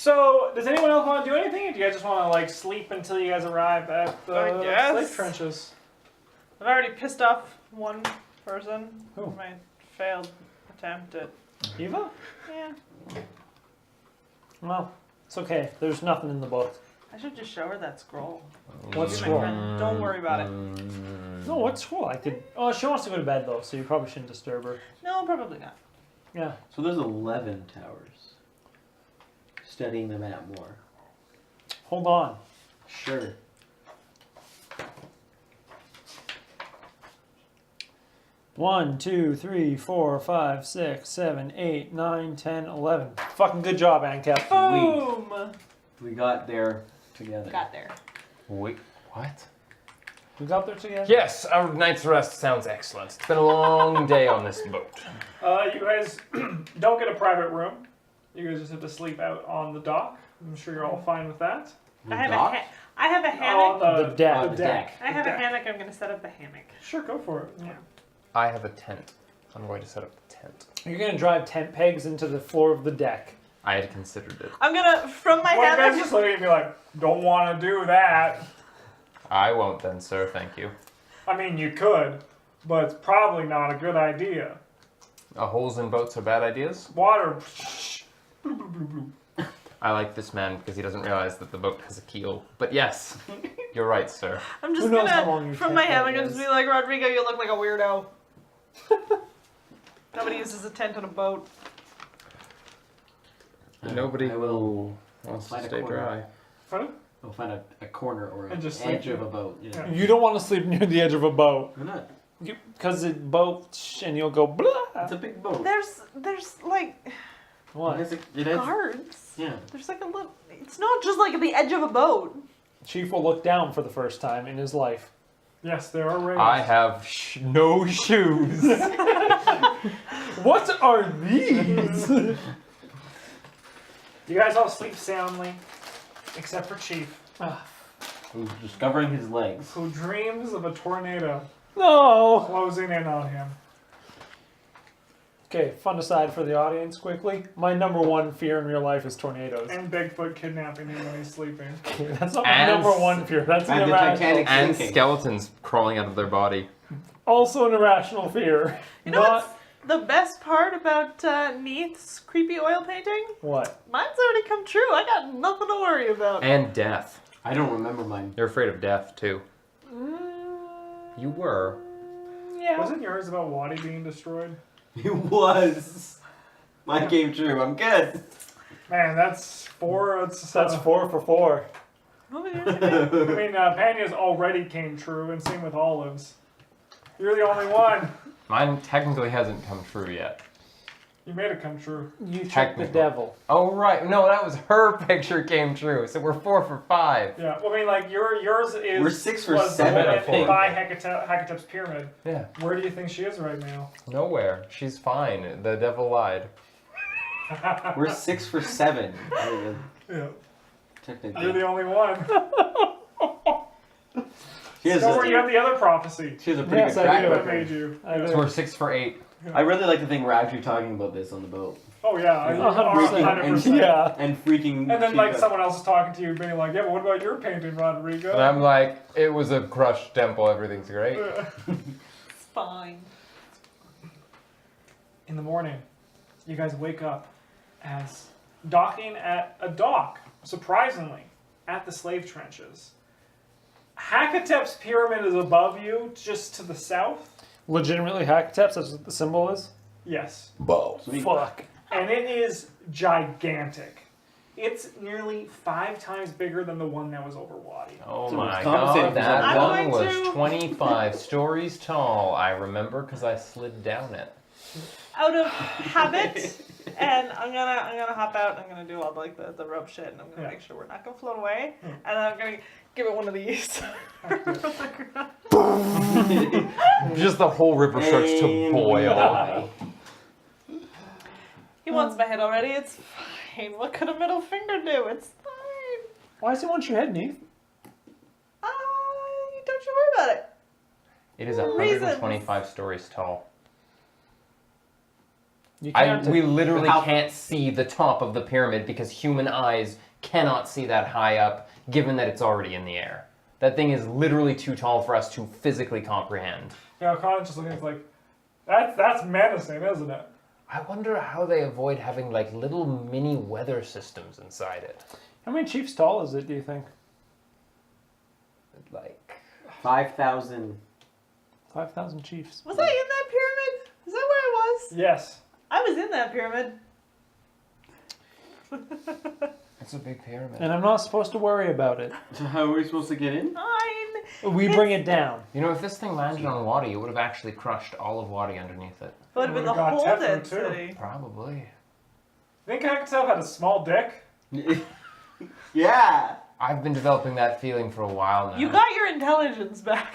So, does anyone else want to do anything? Or do you guys just want to like sleep until you guys arrive at the slave trenches? I've already pissed off one person. Who? My failed attempt at Eva? Yeah. Well, it's okay. There's nothing in the book. I should just show her that scroll. What Be my scroll? friend. Don't worry about it. No, what scroll? I could. Oh, she wants to go to bed though, so you probably shouldn't disturb her. No, probably not. Yeah. So there's 11 towers. Studying the map more. Hold on. Sure. One, 2, 3, 4, 5, 6, 7, 8, 9, 10, 11. Fucking good job, Ankep. Boom! We got there together. Got there. Wait, what? We got there together? Yes, our night's rest sounds excellent. It's been a long day on this boat. You guys don't get a private room. You guys just have to sleep out on the dock. I'm sure you're all fine with that. I have a hammock. On the deck. On the deck. I have a hammock. I'm going to set up the hammock. Sure, go for it. Yeah. I have a tent. I'm going to set up the tent. You're going to drive tent pegs into the floor of the deck. I had considered it. I'm going to, from my Well, you guys hammock... just look at me like, don't want to do that. I won't then, sir. Thank you. I mean, you could, but it's probably not a good idea. Holes in boats are bad ideas? Water. I like this man because he doesn't realize that the boat has a keel. But yes, you're right, sir. I'm just Who knows how gonna, long your from tent my peg hammock, I'm is. just be like, Rodrigo, you look like a weirdo. Nobody uses a tent on a boat. Nobody I will wants to find a stay corner. dry. Pardon? I'll find a corner or And an just edge sleep of a boat. You know. You don't want to sleep near the edge of a boat. Why not? Because it boats and you'll go blah. It's a big boat. There's like What? It has, guards. yeah. There's like a little. It's not just like at the edge of a boat. Chief will look down for the first time in his life. Yes, there are rails. I have no shoes. What are these? You guys all sleep soundly, except for Chief, Who's discovering his legs. who dreams of a tornado no closing in on him. Okay, fun aside for the audience quickly. My number one fear in real life is tornadoes. And Bigfoot kidnapping him when he's sleeping. Okay, that's not my And number one fear. That's an and the irrational. Titanic And sinking. skeletons crawling out of their body. Also an irrational fear. You know what's the best part about Neith's creepy oil painting? What? Mine's already come true. I got nothing to worry about. And death. I don't remember mine. You're afraid of death, too. You were. Yeah. Wasn't yours about Wadi being destroyed? It was. Mine came true. I'm good. Man, that's four. That's 4 for 4. What was yours again? I mean, Panya's already came true, and same with Olive's. You're the only one. Mine technically hasn't come true yet. You made it come true. You checked the Technically. devil. Oh, right. No, that was her picture came true. So we're 4 for 5. Yeah. Well, I mean, like yours is. We're 6 for was 7, the I woman think. by Hecatep's pyramid. Yeah. Where do you think she is right now? Nowhere. She's fine. The devil lied. We're 6 for 7. Yeah. Technically. You're the only one. She has, Don't worry, you a, have the other prophecy she has a pretty Yes, good I track do. that record. made you. I So we're 6 for 8. I really like to think we're actually talking about this on the boat. Oh yeah, And 100%. Yeah. And freaking. And then like Chica. someone else is talking to you, being like, "Yeah, but what about your painting, Rodrigo?" And I'm like, it was a crushed temple. Everything's great. It's fine. In the morning, you guys wake up as docking at a dock, surprisingly, at the slave trenches. Hecatep's pyramid is above you, just to the south. Legitimately Hecatep's, that's what the symbol is? Yes. Whoa. Sweet. Fuck. And it is gigantic. It's nearly 5 times bigger than the one that was over Wadi. Oh So my it's compensating god, for that something. one I'm was going to- 25 stories tall. I remember because I slid down it. Out of habit, and I'm gonna hop out. I'm gonna do all like the rope shit, and I'm gonna Yeah. make sure we're not gonna float away. And I'm gonna give it one of these. Just the whole river starts to And boil. die. He wants my head already. It's fine. What could a middle finger do? It's fine. Why does he want your head, Neith? Don't you worry about it. It is Reasons. 125 stories tall. You can't. We literally How- can't see the top of the pyramid because human eyes cannot see that high up, given that it's already in the air. That thing is literally too tall for us to physically comprehend. Yeah, Connor's just looking at it like, that's menacing, isn't it? I wonder how they avoid having like little mini weather systems inside it. How many chiefs tall is it, do you think? Like 5,000. 5,000 chiefs. Was I in that pyramid? Is that where I was? Yes. I was in that pyramid. it's a big pyramid. And I'm not supposed to worry about it. So how are we supposed to get in? Fine. We bring it down. You know, if this thing landed on Wadi, it would have actually crushed all of Wadi underneath it. Would have been the Would've got whole Teflon, dead too. city. Probably. Think Hakatev had a small dick? Yeah. I've been developing that feeling for a while now. You got your intelligence back.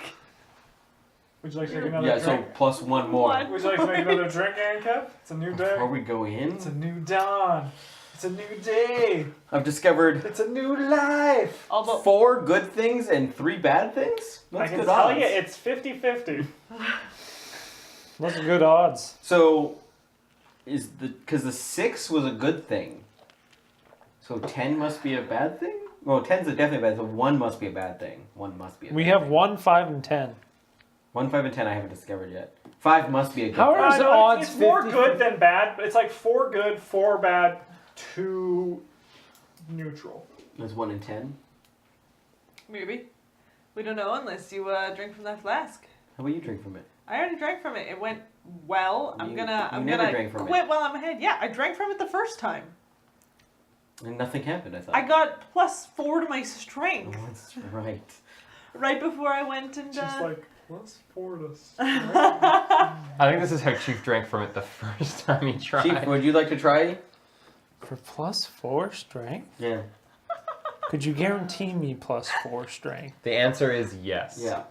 Would you like to take another Yeah, so drink? plus one more. One. Would you like to make another drink, Kev? It's a new day. Before we go in, It's a new dawn. It's a new day. I've discovered It's a new life. Although 4 good things and 3 bad things. I That's can good tell odds. you, it's 50-50. Those are good odds. So, because the 6 was a good thing, so 10 must be a bad thing. Well, 10's definitely bad. So 1 must be a bad thing. 1 must be. We bad have thing. 1, 5, and 10. 1, 5, and 10. I haven't discovered yet. 5 must be a good. How thing. are- There's No, odds it's more 50-50. good than bad, but it's like 4 good, 4 bad, 2 neutral. There's 1 and 10. maybe. We don't know unless you drink from that flask. How about you drink from it? I already drank from it. It went well. I'm You gonna never drank from quit it. while I'm ahead. Yeah, I drank from it the first time. And nothing happened. I thought. I got +4 to my strength Oh, that's right. right before I went and. She's like, plus 4 to I think this is how Chief drank from it the first time he tried. Chief, would you like to try? For +4 strength? Yeah. Could you guarantee me +4 strength? The answer is yes. Yeah.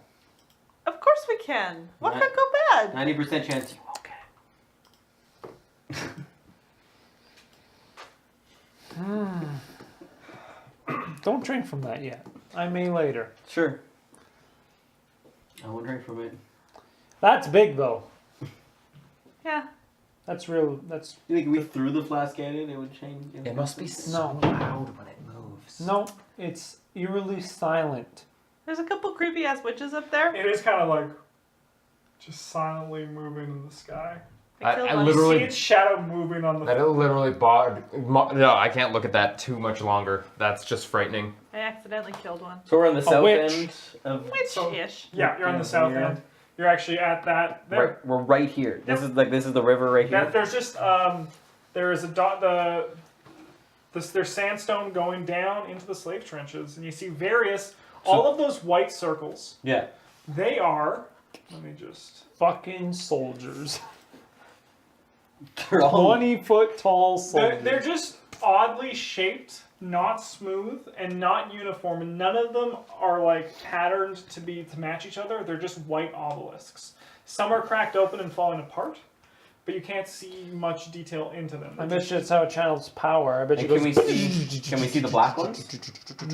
Of course we can. What Right. could go bad? 90% chance you won't get it. Don't drink from that yet. I may later. Sure. I won't drink from it. That's big though. Yeah. That's real. That's You think if we threw the flask at it, it would change? It must be so No. loud when it moves. no. It's eerily silent. There's a couple creepy ass witches up there. It is kind of like just silently moving in the sky. I killed I one. You literally- see its shadow moving on the That literally no, I can't look at that too much longer. That's just frightening. I accidentally killed one. So we're on the south witch. end of. Witch-ish. Yeah, you're on the south Yeah. end. You're actually at that. There, Right, we're right here. This is the river right here. there's just there is a there's sandstone going down into the slave trenches, and you see all of those white circles. Yeah. They are. Let me just. Fucking soldiers. They're all 20-foot tall soldiers. They're just oddly shaped, not smooth, and not uniform, and none of them are like patterned to match each other. They're just white obelisks. Some are cracked open and falling apart, but you can't see much detail into them. I bet you it's how it channels power. I bet you And it can goes. we see the black ones?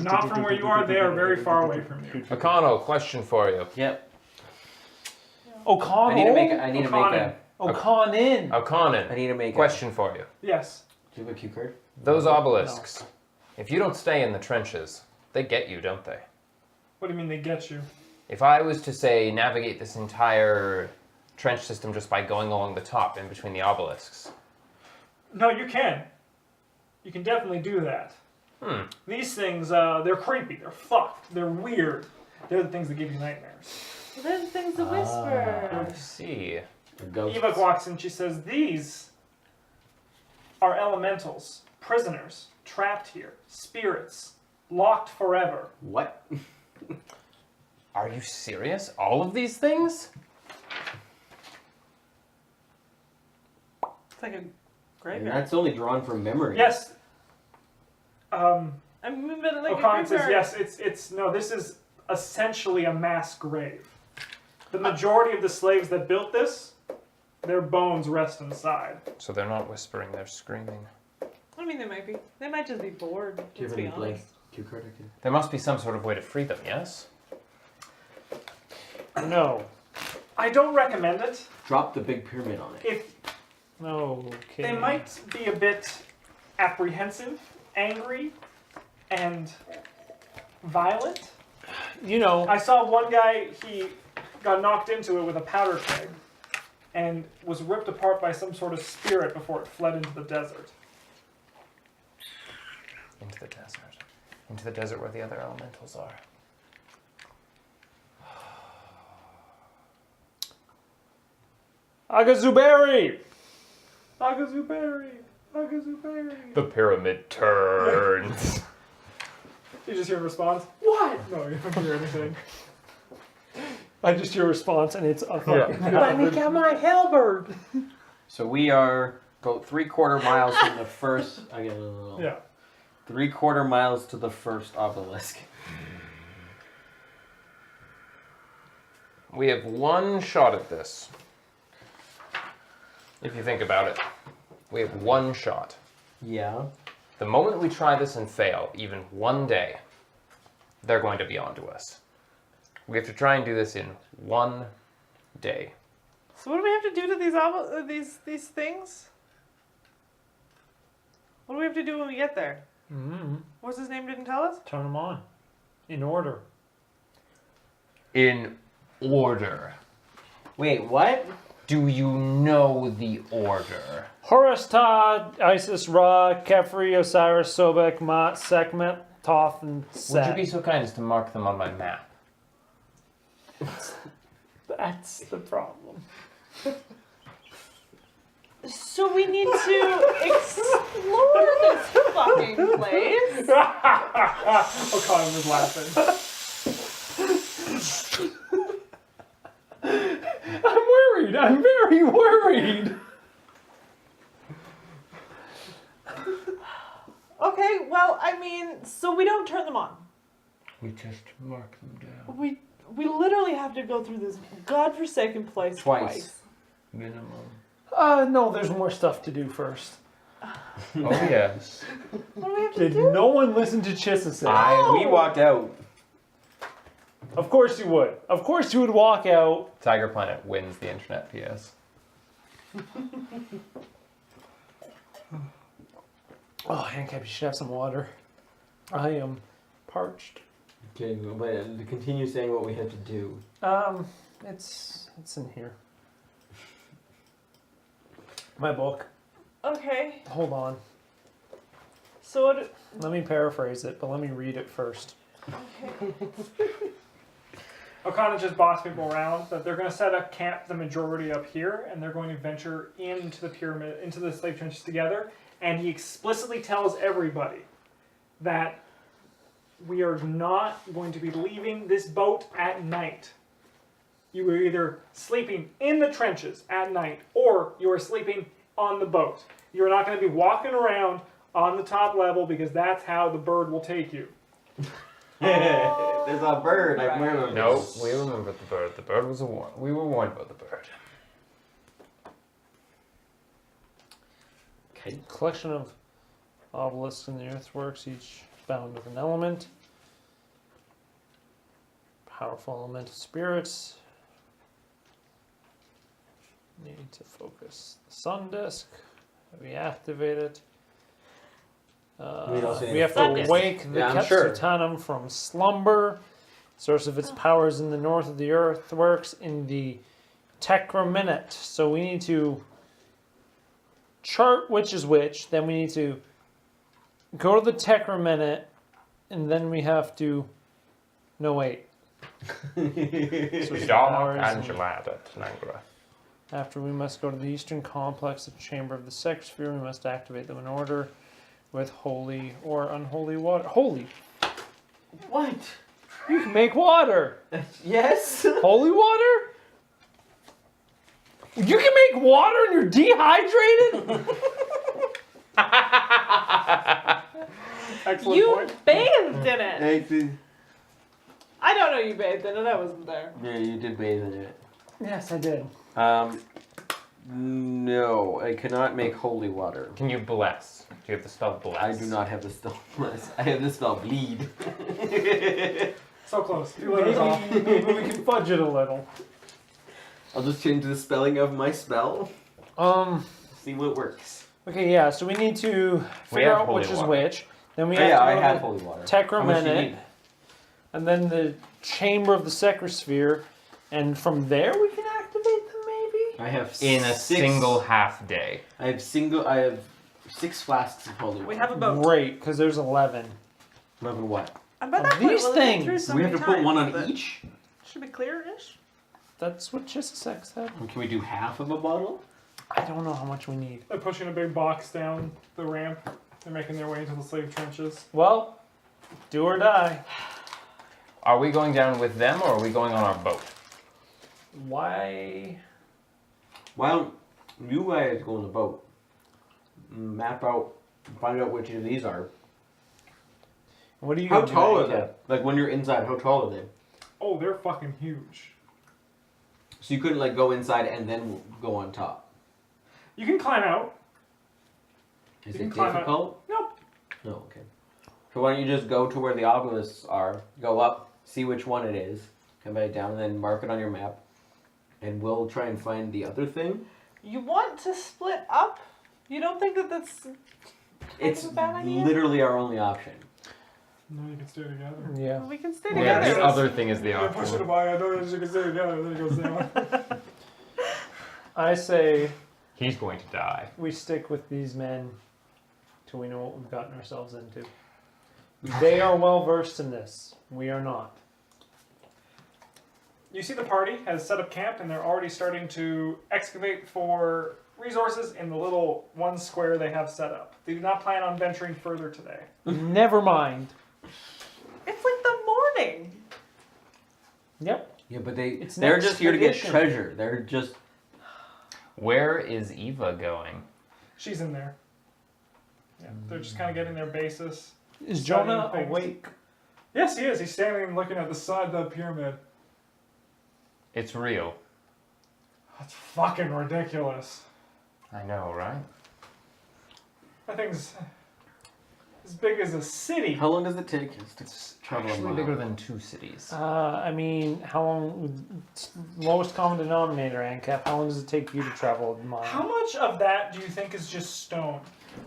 Not from where you are. They are very far away from you. Akano, question for you. Yep. O'Connell. I need to make a. O'Connell. Akanen, I need to make question for you. Yes. Do you have a cue card? Those obelisks, if you don't stay in the trenches, they get you, don't they? What do you mean they get you? If I was to say navigate this entire trench system just by going along the top in between the obelisks. No, you can. You can definitely do that. These things, they're creepy. They're fucked. They're weird. They're the things that give you nightmares. Then things to whisper. I see. The ghosts. Eva walks in. She says, "These are elementals, prisoners, trapped here, spirits, locked forever." What? Are you serious? All of these things? It's like a And graveyard. that's only drawn from memory. Yes. I'm moving like O'Connor a says, graveyard. "Yes. It's no. This is essentially a mass grave. The majority of the slaves that built this, their bones rest inside." So they're not whispering, they're screaming. I mean, they might be. They might just be bored. Do you Let's have be any blank honest. cue card I can? There must be some sort of way to free them, yes? No. I don't recommend it. Drop the big pyramid on it. If Okay. They might be a bit apprehensive, angry, and violent. You know, I saw one guy, he got knocked into it with a powder keg and was ripped apart by some sort of spirit before it fled into the desert. Into the desert. Into the desert where the other elementals are. Agazuberi! Agazuberi! Agazuberi! The pyramid turns. You just hear a response. What? No, you don't hear anything. I just hear a response and it's a fucking Let me get my halberd! So we are about 3/4 miles from the first. I get a little. Yeah. 3/4 miles to the first obelisk. We have one shot at this. If you think about it, we have one shot. Yeah. The moment we try this and fail, even one day, they're going to be onto us. We have to try and do this in one day. So what do we have to do to these things? What do we have to do when we get there? Mm-hmm. What's his name? Didn't tell us. Turn them on. In order. In order. Wait, what? Do you know the order? Horus, Ta, Isis, Ra, Kefri, Osiris, Sobek, Mot, Sekhmet, Thoth, and Set. Would you be so kind as to mark them on my map? That's the problem. So we need to explore this fucking place. O'Connor was laughing. I'm worried. I'm very worried. Okay, well, I mean, so we don't turn them on. We just mark them down. We literally have to go through this godforsaken place Twice. Minimum. No, there's more stuff to do first. Oh yes. What do we have to Did do? no one listen to Chissa say? We walked out. Of course you would. Of course you would walk out. Tiger Planet wins the internet PS. Oh, Handcap, you should have some water. I am parched. Okay, but continue saying what we have to do. It's in here. My book. Okay, Hold on. so what? Let me paraphrase it, but let me read it first. Okay. O'Connor just bossed people around that they're going to set up camp, the majority up here, and they're going to venture into the pyramid, into the slave trenches together. And he explicitly tells everybody that we are not going to be leaving this boat at night. You are either sleeping in the trenches at night, or you are sleeping on the boat. You are not going to be walking around on the top level because that's how the bird will take you. There's a bird. I remember. No, we remember the bird. The bird was a warn. We were warned about the bird. Okay. Collection of obelisks in the earthworks, each bound with an element. Powerful elemental spirits. Need to focus the sun disk. We activate it. We have Sun to disk. wake the Yeah, I'm sure. Ketsutanum from slumber. Source of its power is in the north of the earthworks in the Tekramenet. So we need to chart which is which. Then we need to go to the Tekramenet, and then we have to. No, wait. Dark Angela at Nangra. After we must go to the eastern complex of the chamber of the Sexsphere. We must activate them in order with holy or unholy water. Holy! What? You can make water! Yes. Holy water? You can make water and you're dehydrated? Excellent You point. bathed in it. Actually, I don't know you bathed in it. I wasn't there. yeah, you did bathe in it. Yes, I did. No, I cannot make holy water. Can you bless? Do you have the spell bless? I do not have the spell bless. I have the spell bleed. So close. 2 letters off. Maybe we can fudge it a little. I'll just change the spelling of my spell. See what works. Okay, yeah. So we need to figure have out holy which is water. which. Then we Oh, have yeah, to I go have to holy water. the How much do you Tekramenet, need? and then the chamber of the Secrosphere, and from there we can activate them, maybe. I have In a six- single half day. I have 6 flasks of holy water. We have a boat. Great, because there's 11. 11 what? And by Of that point, these we'll have been through things. so we have many to put one times on that each? Should be clear-ish. That's what Chisisek said. Or can we do half of a bottle? I don't know how much we need. They're pushing a big box down the ramp. They're making their way into the slave trenches. Well, do or die. Are we going down with them or are we going on our boat? Why? Why don't you guys go on the boat? Map out, find out which of these are. What are you How gonna do, tall are Anka? they? Like when you're inside, how tall are they? Oh, they're fucking huge. So you couldn't like go inside and then go on top. You can climb out. Is You it can climb out. difficult? Nope. No, okay. So why don't you just go to where the obelisks are, go up, see which one it is, come back down, and then mark it on your map, and we'll try and find the other thing. You want to split up? You don't think that that's It's a bad idea? literally our only option. No, you can stay together. Yeah. we can stay Yeah, together? the other thing is the They're pushing option. it by. I know you can stay together. Then it goes down. I say He's going to die. we stick with these men till we know what we've gotten ourselves into. They are well versed in this. We are not. You see the party has set up camp and they're already starting to excavate for resources in the little one square they have set up. They do not plan on venturing further today. Never mind. It's like the morning. Yep. Yeah, but It's they're next just here to get edition. treasure. They're just Where is Eva going? She's in there. Yeah, they're just kind of getting their basis. Is Studying Jonah things. awake? Yes, he is. He's standing and looking at the side of the pyramid. It's real. That's fucking ridiculous. I know, right? That thing's as big as a city. how long does it take us to travel a Actually mile? bigger than 2 cities. I mean, how long? Lowest common denominator, ANCAP. How long does it take you to travel a mile? How much of that do you think is just stone?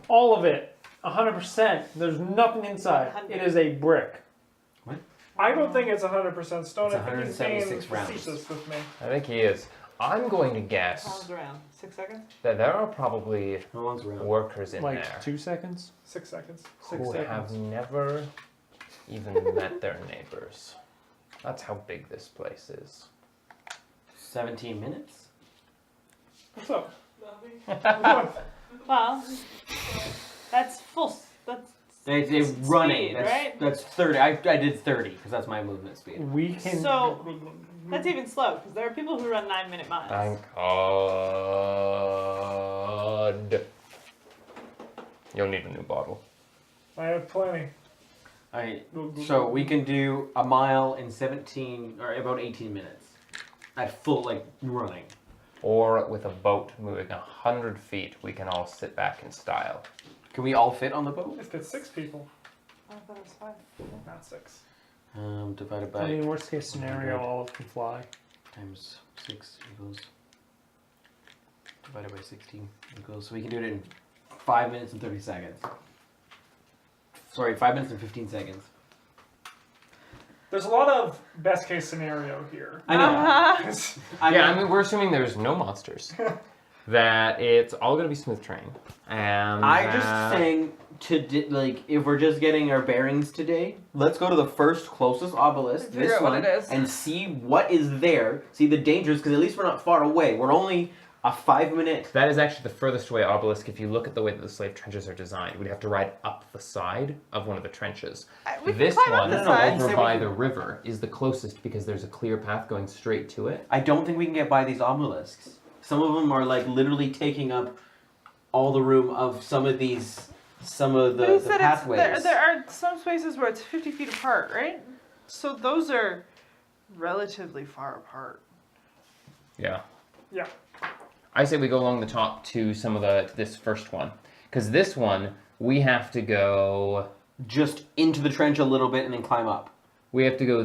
All of it. 100%. There's nothing inside. It is a brick. I don't think it's 100% stone. It's I think he's being 176 rounds. facetious with me. I think he is. I'm going to How guess long's around? 6 seconds? that there are probably How long's around? workers in Like there 2 seconds? 6 seconds. who have never even met their neighbors. That's how big this place is. 17 minutes? What's up? Well, that's full. That's They're Speed, running. That's, right? that's 30. I did 30 because that's my movement speed. We can. So- that's even slow because there are people who run 9-minute miles. Thank God. You'll need a new bottle. I have plenty. So we can do a mile in 17 or about 18 minutes at full like running. Or with a boat moving 100 feet, we can all sit back in style. Can we all fit on the boat? It fits 6 people, I thought it was 5. not 6. Divided I by mean, worst case scenario, all can fly. times 6 equals divided by 16 equals. So we can do it in 5 minutes and 30 seconds. Sorry, 5 minutes and 15 seconds. There's a lot of best case scenario here. I know. I mean, we're assuming there's no monsters. That it's all going to be smooth terrain. And I just saying like if we're just getting our bearings today, let's go to the first closest obelisk, Figure this out what one, it is. and see what is there. See the dangers, because at least we're not far away. We're only a 5-minute. that is actually the furthest away obelisk. If you look at the way that the slave trenches are designed, we'd have to ride up the side of one of the trenches. We can This climb up one, the no, sides. over Say by we the can- river, is the closest because there's a clear path going straight to it. I don't think we can get by these obelisks. Some of them are like literally taking up all the room of some of the But he said pathways. there are some spaces where it's 50 feet apart, right? So those are relatively far apart. Yeah. Yeah. I say we go along the top to some of this first one. Because this one, we have to go... Just into the trench a little bit and then climb up. We have to go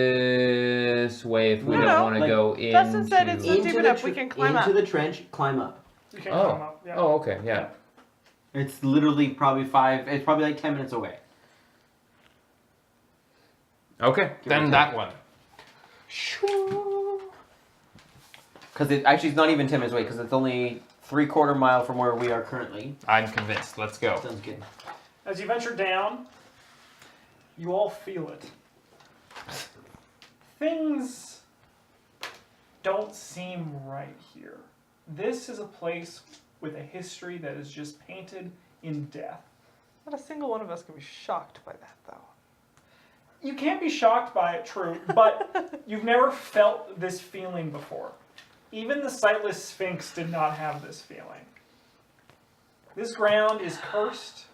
this way if we No, don't no, want to like, go into... Dustin said it's not deep Into enough. the We can climb into up. the trench, climb up. You can't climb up. Yeah. Oh, okay, yeah. It's literally probably it's probably like 10 minutes away. Okay, Give or then take. that one. Because it actually it's not even 10 minutes away, because it's only 3/4 mile from where we are currently. I'm convinced. Let's go. Sounds good. As you venture down, you all feel it. Things don't seem right here. This is a place with a history that is just painted in death. Not a single one of us can be shocked by that, though. You can't be shocked by it, true, but you've never felt this feeling before. Even the sightless Sphinx did not have this feeling. This ground is cursed.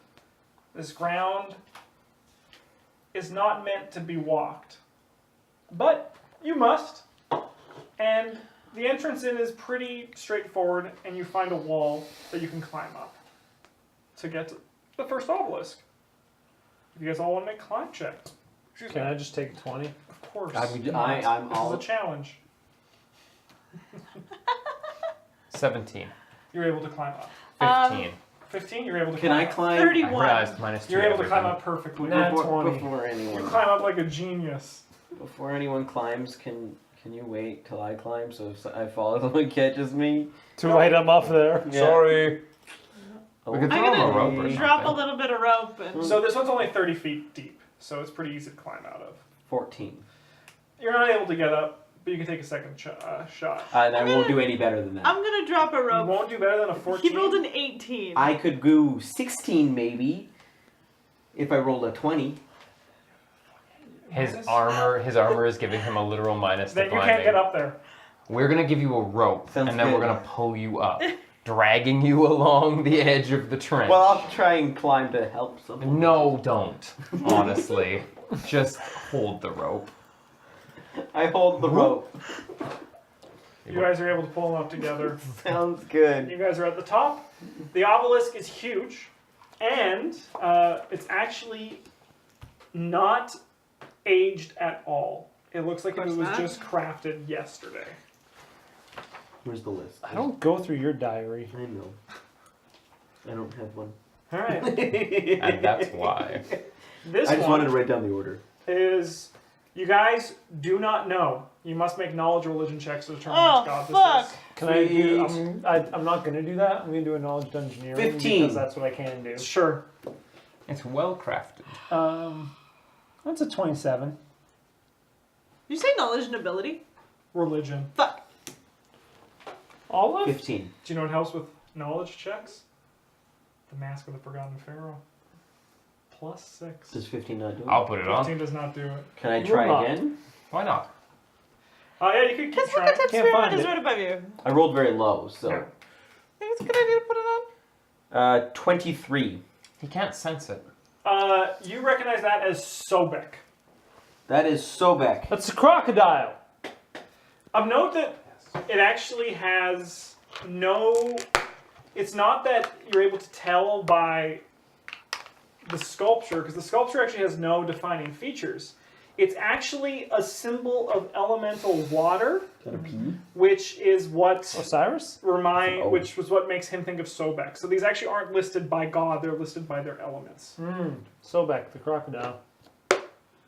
This ground is not meant to be walked. But you must. And the entrance in is pretty straightforward, and you find a wall that you can climb up to get to the first obelisk. If you guys all want to make climb checks. Excuse Can me. I just take 20? Of course. I'm This all. is a challenge. 17. You're able to climb up. 15. 15, you're able to Can climb I up. climb? I 31. realized minus 2. You're able to climb everything. up perfectly. Nah. Before, 20. before You anyone climb up like a genius. before anyone climbs, can you wait till I climb so if I fall, someone catches me? Too late, I'm off there. Yeah. Sorry. Oh, We could I'm throw him a gonna rope or drop a something. little bit of rope and So this one's only 30 feet deep, so it's pretty easy to climb out of. 14. You're not able to get up, but you can take a second shot. And I won't do any better than that. I'm gonna drop a You rope. won't do better than a 14. He rolled an 18. I could go 16 maybe if I rolled a 20. His Minus? armor is giving him a literal minus to Then you climbing. can't get up there. We're gonna give you a rope, Sounds and then good. we're gonna pull you up, dragging you along the edge of the trench. Well, I'll try and climb to help someone. No, don't. Honestly, just hold the rope. I hold the rope. You guys are able to pull them up together. Sounds good. You guys are at the top. The obelisk is huge, and it's actually not aged at all. It looks like it Of was course not. just crafted yesterday. Where's the list? I don't go through your diary. I know. I don't have one. All right. And that's why. This I just one wanted to write down the order. is, you guys do not know. You must make knowledge religion checks to determine Oh, which god fuck. this Can I do? Sweet. I'm not going to do that. I'm going to do a knowledge engineering 15. because that's what I can do. is. Sure. It's well crafted. That's a 27. You say knowledge and ability? Religion. Fuck. Olive? 15. Do you know what helps with knowledge checks? The Mask of the Forgotten Pharaoh. +6. Does 15 not do it? I'll put it on. 15 does not do it. Can I Will try not. again? Why not? Oh yeah, you could keep Guess trying. what the Can't pyramid find is it. right above you. I rolled very low, so. Yeah. Think it's a good idea to put it on? 23. He can't sense it. You recognize that as Sobek. That is Sobek. That's a crocodile. Of note that it actually has no. It's not that you're able to tell by the sculpture, because the sculpture actually has no defining features. It's actually a symbol of elemental water, Is that a P? which is what Osiris? Oh. which was what makes him think of Sobek. So these actually aren't listed by God; they're listed by their elements. Sobek, the crocodile.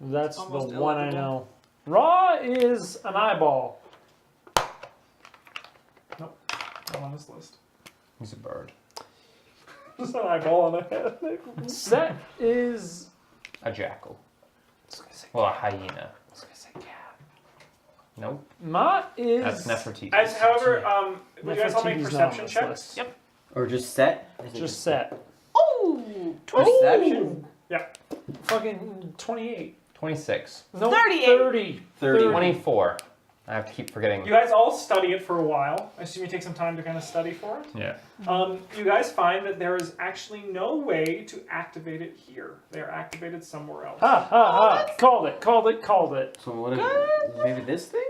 That's Almost the one I illegible. know. Ra is an eyeball. Nope, not on this list. He's a bird. Just an eyeball on a head. Set is. A jackal. I was gonna say, Well, a hyena. I was gonna say cat. Nope. Ma is. That's Nefertiti. As, however, would you guys all make Nefertiti's not on perception this checks? list. Yep. Or just set? Is it Just set. Oh! Perception? Fucking 28. 26. No, 38. 30. 30. 24. I have to keep forgetting. You guys all study it for a while. I assume you take some time to kind of study for it. Yeah. You guys find that there is actually no way to activate it here. They are activated somewhere else. Ha ha ha. Called it, called it, called it. So what is maybe this thing?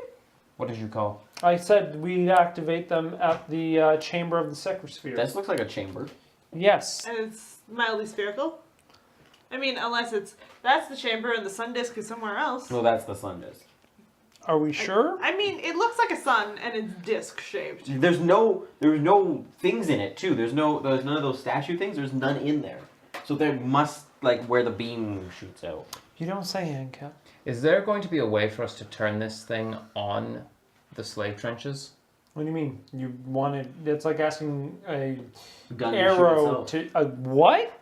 What did you call? I said we activate them at the chamber of the Secrosphere. This looks like a chamber. Yes. And it's mildly spherical? I mean, unless it's... That's the chamber and the sun disk is somewhere else. No, that's the sun disk. Are we sure? I mean, it looks like a sun and it's disc shaped. There's no things in it too. There's none of those statue things. There's none in there. So there must like where the beam shoots out. You don't say, Anka. Is there going to be a way for us to turn this thing on the slave trenches? What do you mean? You wanted? It's like asking a Gun to shoot arrow itself. to a what?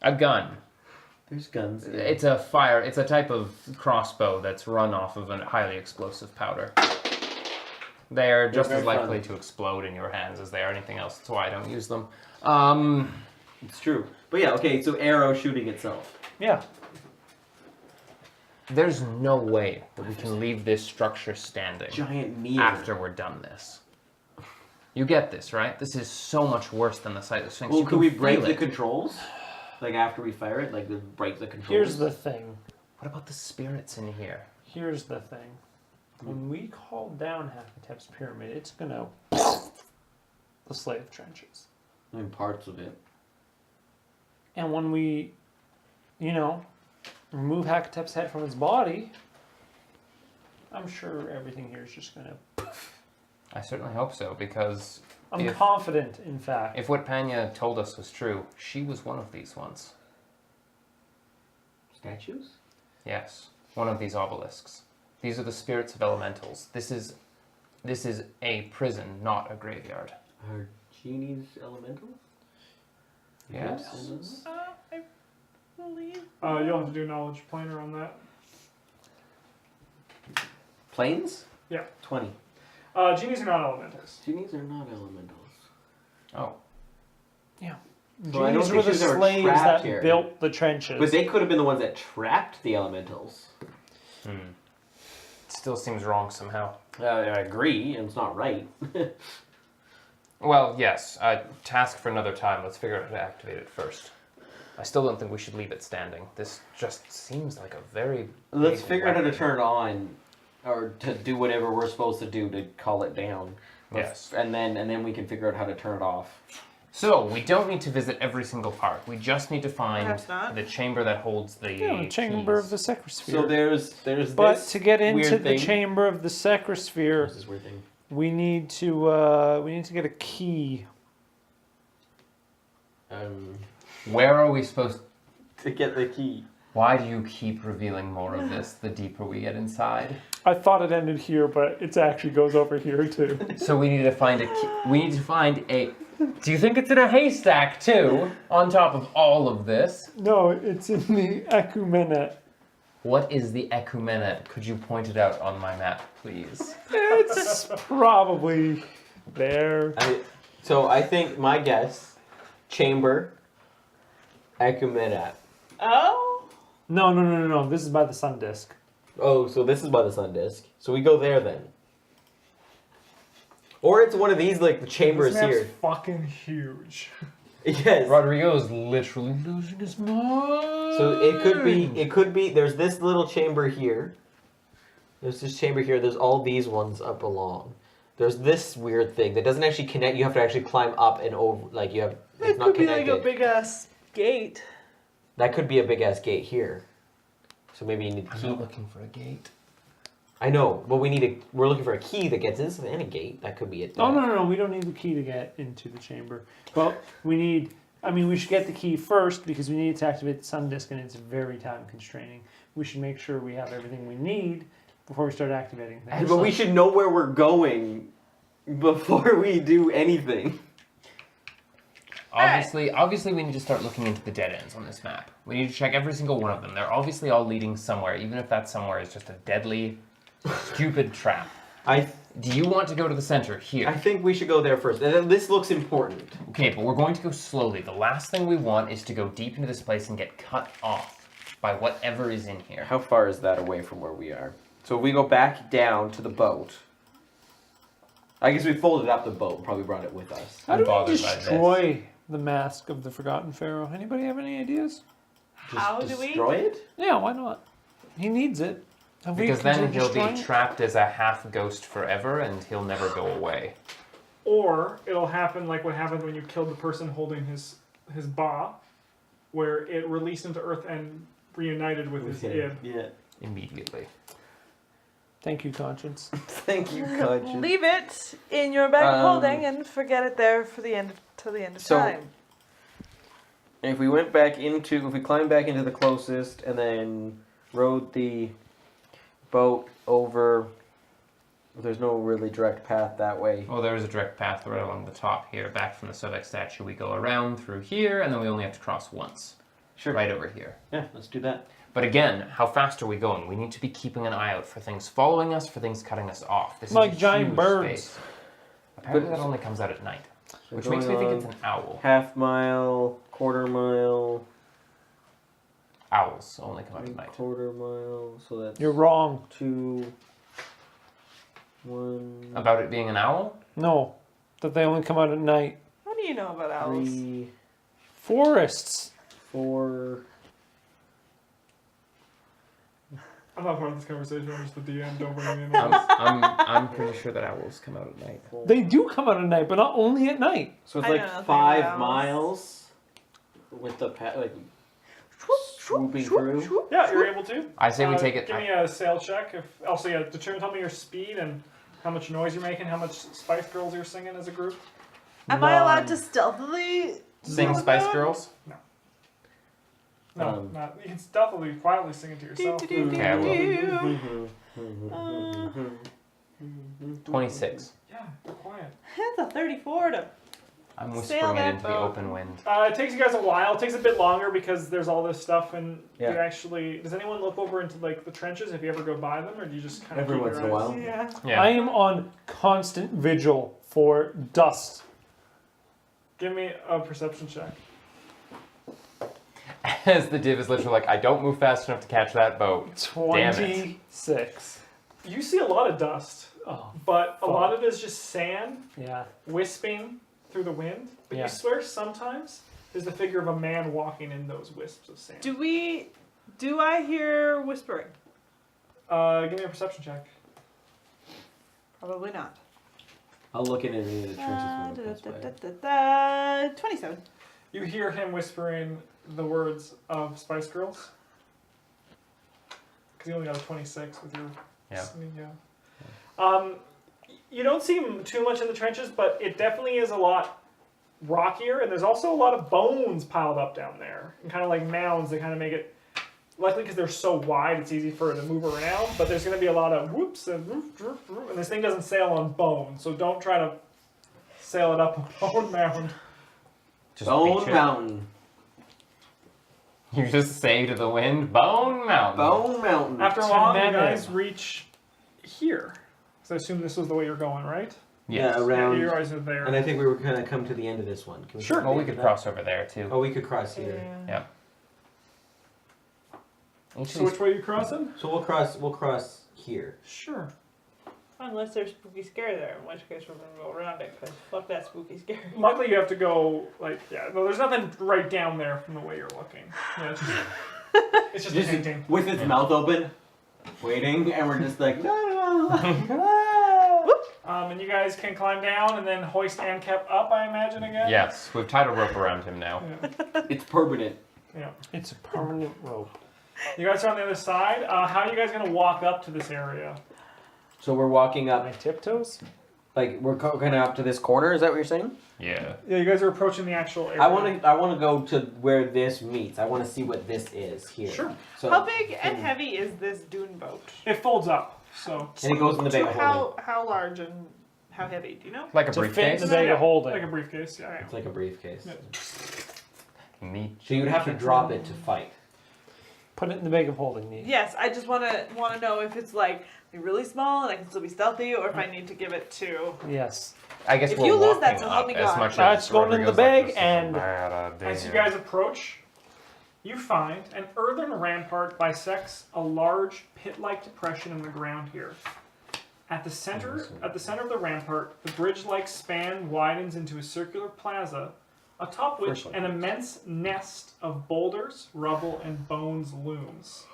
A gun. There's guns. Yeah. It's a type of crossbow that's run off of a highly explosive powder. They are just They're as very likely fun. to explode in your hands as they are anything else. That's why I don't use them. It's true. But yeah, okay. So arrow shooting itself. Yeah. There's no way that we can leave this structure standing Giant meter. after we're done this. You get this, right? This is so much worse than the sight of the Sphinx. Well, You could can we break feel the it. controls? Like after we fire it, like break the controls. Here's the thing. What about the spirits in here? Here's the thing. When we call down Hakatep's pyramid, it's gonna the slave trenches. I mean, parts of it. And when we, remove Hakatep's head from its body, I'm sure everything here is just gonna. I certainly hope so, because I'm If- confident, in fact. if what Panya told us was true, she was one of these ones. Statues? Yes, one of these obelisks. These are the spirits of elementals. This is a prison, not a graveyard. Are genies elemental? Yes. I believe. You'll have to do knowledge planner on that. Planes? Yeah. 20. Genies are not elementals. Genies are not elementals. Oh, So I don't These think were the she's ever slaves trapped that here. built the trenches. But they could have been the ones that trapped the elementals. still seems wrong somehow. I agree, and it's not right. Well, yes. Task for another time. Let's figure out how to activate it first. I still don't think we should leave it standing. This just seems like a very. Let's big figure out how to weapon. turn it on, or to do whatever we're supposed to do to call it down. Yes. And then we can figure out how to turn it off. So we don't need to visit every single part. We just need to find Perhaps not. the chamber that holds the. the chamber keys. of the Secrosphere. So there's but this to get into weird the thing. chamber of the Secrosphere, What's this weird thing? we need to get a key. Where are we supposed? To get the key. Why do you keep revealing more of this the deeper we get inside? I thought it ended here, but it actually goes over here too. So we need to find a key. We need to find a. Do you think it's in a haystack too? On top of all of this, No, it's in the Ecumenet. what is the ecumenet? Could you point it out on my map, please? It's probably there. So I think my guess, chamber, ecumenet. Oh? No. This is by the sun disk. Oh, so this is by the sun disk. So we go there then. Or it's one of these like the chambers This map's here. fucking huge. Yes. Rodrigo is literally losing his mind. So it could be there's this little chamber here. There's this chamber here, there's all these ones up along. There's this weird thing that doesn't actually connect, you have to actually climb up and over like you have it's It not could be connected. like a big ass gate. That could be a big ass gate here. So maybe you need a I'm key. not looking for a gate. I know, but we're looking for a key that gets this and a gate. That could be it. Oh no, we don't need the key to get into the chamber. But we should get the key first because we need to activate the sun disk and it's very time constraining. We should make sure we have everything we need before we start activating things. But we should know where we're going before we do anything. Obviously, we need to start looking into the dead ends on this map. We need to check every single one of them. They're obviously all leading somewhere, even if that somewhere is just a deadly, stupid trap. Do you want to go to the center here? I think we should go there first. And this looks important. Okay, but we're going to go slowly. The last thing we want is to go deep into this place and get cut off by whatever is in here. How far is that away from where we are? So if we go back down to the boat. I guess we folded up the boat and probably brought it with us. How do we bothered by destroy the mask of the Forgotten Pharaoh? Anybody have any ideas? How do we? Destroy it? Yeah, why not? He needs it. Have we Because then considered he'll destroying be it? trapped as a half ghost forever and he'll never go away. Or it'll happen like what happened when you killed the person holding his ba, where it released into Earth and reunited with his id. Yeah. immediately. Thank you, conscience. Thank you, conscience. Leave it in your bag of holding and forget it there for the end till the end of So- time. If we climbed back into the closest and then rode the boat over, there's no really direct path that way. Well, there is a direct path right along the top here. Back from the Sobek statue, we go around through here, and then we only have to cross once. Sure. Right over here. Yeah, let's do that. But again, how fast are we going? We need to be keeping an eye out for things following us, for things cutting us off. This Like is a giant huge birds. space. Apparently But- that only comes out at night, So which makes me going think it's on an owl. half mile, quarter mile, Owls only come out at night. quarter mile. So that's You're wrong. 2, 1, About it being an owl? No, that they only come out at night. What do you know about owls? 3, Forests. 4. I'm not part of this conversation. I'm just the DM. Don't bring me in. I'm pretty sure that owls come out at night. They do come out at night, but not only at night. So it's I like don't know 5 about owls. miles with the swooping through. Yeah, you're able to. I say we take it. Give me a sail check. Tell me your speed and how much noise you're making, how much Spice Girls you're singing as a group. Am I allowed to stealthily Sing go Spice down? Girls? No, not. You can stealthily, quietly sing it to yourself. Okay, I will. Do-do-do-do. 26. Yeah, be quiet. That's a 34 to. I'm Sail whispering it that into the boat. open wind. It takes you guys a while. It takes a bit longer because there's all this stuff, and Yeah. you actually. Does anyone look over into like the trenches if you ever go by them, or do you just kind of Every keep once your in a eyes? while. Yeah. Yeah. I am on constant vigil for dust. Give me a perception check. As the div is literally like, I don't move fast enough to catch that boat. Damn it. 26. You see a lot of dust, Oh, but a Fuck. lot of it is just sand yeah. wisping through the wind. But Yeah. you swear sometimes there's the figure of a man walking in those wisps of sand. Do I hear whispering? Give me a perception check. Probably not. I'll look in any of the trenches when it comes by. 27. You hear him whispering the words of Spice Girls. Because you only got a 26 with your Yeah. singing, yeah. You don't see too much in the trenches, but it definitely is a lot rockier, and there's also a lot of bones piled up down there, and kind of like mounds that kind of make it. Luckily, because they're so wide, it's easy for it to move around. But there's going to be a lot of whoops and whoop, whoop, whoop, and this thing doesn't sail on bone, so don't try to sail it up a bone mound. Just Bone beach it. Mountain. You just say to the wind, Bone Mountain. Bone Mountain. After long, you Tremendous. guys reach here. So I assume this was the way you're going, right? Yes. Yeah, around. Yeah, you guys are there. And I think we were going to come to the end of this one. Can Sure. Well, we come could to cross over there too. that? Oh, we could cross here. Yeah. Each So of which these- way are you crossing? So we'll cross here. Sure. Unless there's spooky scare there, in which case we're gonna go around it, because fuck that spooky scare. Luckily, you have to go no. There's nothing right down there from the way you're looking. Yeah, it's just a Just painting. with its mouth open, waiting, and we're just like, And you guys can climb down and then hoist Ankep up, I imagine again. Yes, we've tied a rope around him now. Yeah. it's permanent. Yeah. It's a permanent rope. You guys are on the other side. How are you guys gonna walk up to this area? So we're walking My up, tiptoes? like we're kind of up to this corner. Is that what you're saying? Yeah. Yeah, you guys are approaching the actual area. I want to go to where this meets. I want to see what this is here. Sure. So How big and heavy is this dune boat? It folds up, so and it goes in the bag of holding. How large and how heavy? Do you know? Like a To fit in briefcase? the bag of holding. like a briefcase. Yeah. It's like a briefcase. Yeah. Neat. So you'd have to drop it to fight. Put it in the bag of holding, Nate. Yes, I just wanna know if it's like really small and I can still be stealthy, or if I need to give it to. Yes. I guess If we're you lose walking that, so help up me as God. much That's as going in the Rodrigo's bag, this is a and- bad As you idea. guys approach, you find an earthen rampart bisects a large pit-like depression in the ground here. At the center of the rampart, the bridge-like span widens into a circular plaza, atop which First one. an immense nest of boulders, rubble, and bones looms.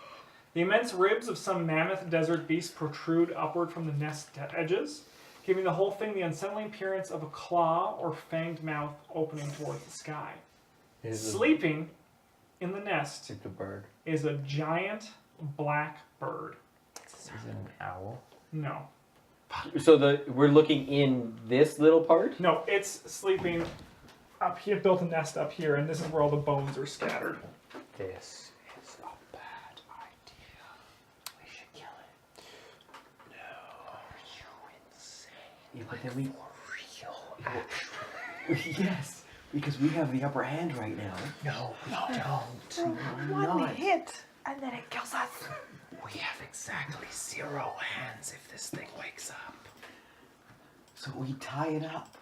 The immense ribs of some mammoth desert beast protrude upward from the nest edges, giving the whole thing the unsettling appearance of a claw or fanged mouth opening towards the sky. Sleeping in the nest It's a bird. is a giant black bird. Is it an owl? No. So we're looking in this little part? No, it's sleeping up here, built a nest up here, and this is where all the bones are scattered. This is a bad idea. We should kill it. No. Are you insane? Yeah, but then we... For real, actually. Yes, because we have the upper hand right now. No, we don't. One not? hit, and then it kills us. We have exactly 0 hands if this thing wakes up. So we tie it up.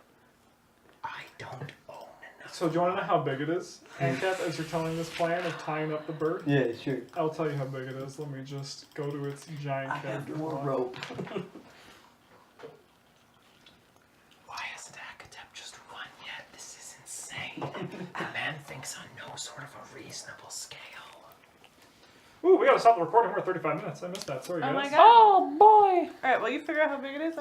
I don't own enough. So do you want to know how big it is, Anketh, as you're telling this plan of tying up the bird? Yeah, sure. I'll tell you how big it is. Let me just go to its giant I have character more font. rope. Why hasn't Akatep just run yet? This is insane. The man thinks on no sort of a reasonable scale. Ooh, we gotta stop the recording. We're at 35 minutes. I missed that. Sorry, guys. Oh my god. Oh boy! Alright, well, you figure out how big it is.